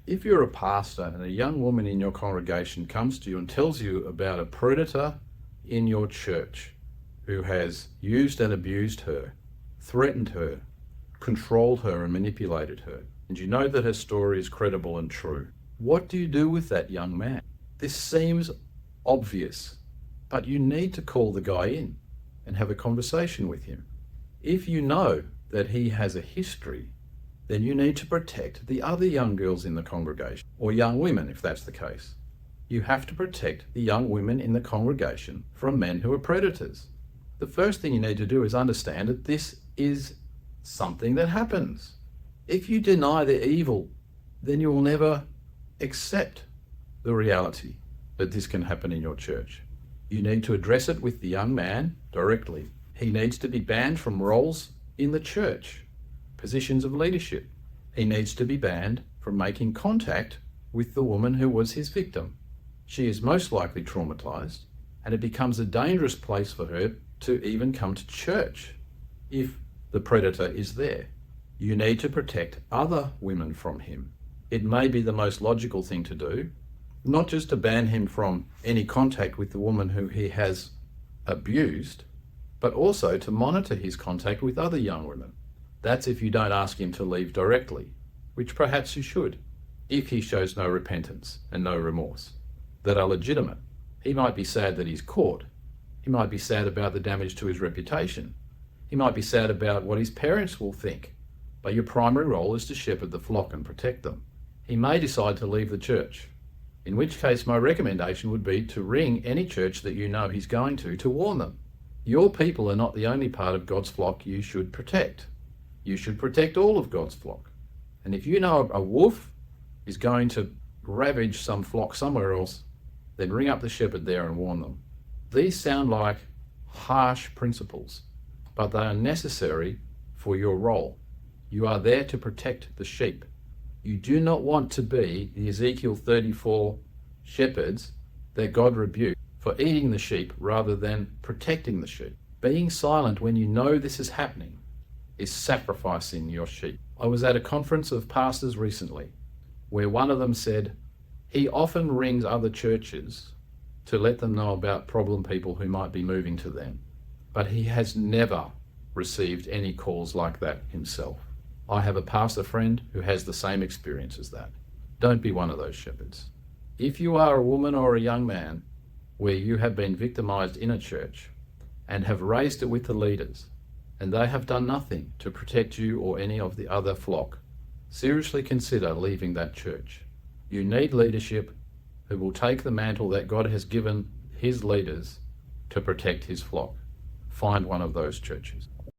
If you're a pastor and a young woman in your congregation comes to you and tells you about a predator in your church who has used and abused her, threatened her, controlled her and manipulated her, and you know that her story is credible and true, what do you do with that young man? This seems obvious, but you need to call the guy in and have a conversation with him. If you know that he has a history, then you need to protect the other young girls in the congregation, or young women if that's the case. You have to protect the young women in the congregation from men who are predators. The first thing you need to do is understand that this is something that happens. If you deny the evil, then you will never accept the reality that this can happen in your church. You need to address it with the young man directly. He needs to be banned from roles in the church, positions of leadership. He needs to be banned from making contact with the woman who was his victim. She is most likely traumatized, and it becomes a dangerous place for her to even come to church if the predator is there. You need to protect other women from him. It may be the most logical thing to do, not just to ban him from any contact with the woman who he has abused, but also to monitor his contact with other young women. That's if you don't ask him to leave directly, which perhaps you should, if he shows no repentance and no remorse that are legitimate. He might be sad that he's caught. He might be sad about the damage to his reputation. He might be sad about what his parents will think. But your primary role is to shepherd the flock and protect them. He may decide to leave the church, in which case my recommendation would be to ring any church that you know he's going to warn them. Your people are not the only part of God's flock you should protect. You should protect all of God's flock. And if you know a wolf is going to ravage some flock somewhere else, then ring up the shepherd there and warn them. These sound like harsh principles, but they are necessary for your role. You are there to protect the sheep. You do not want to be the Ezekiel 34 shepherds that God rebuked for eating the sheep rather than protecting the sheep. Being silent when you know this is happening is sacrificing your sheep. I was at a conference of pastors recently where one of them said he often rings other churches to let them know about problem people who might be moving to them, but he has never received any calls like that himself. I have a pastor friend who has the same experience as that. Don't be one of those shepherds. If you are a woman or a young man where you have been victimized in a church and have raised it with the leaders, and they have done nothing to protect you or any of the other flock, seriously consider leaving that church. You need leadership who will take the mantle that God has given his leaders to protect his flock. Find one of those churches.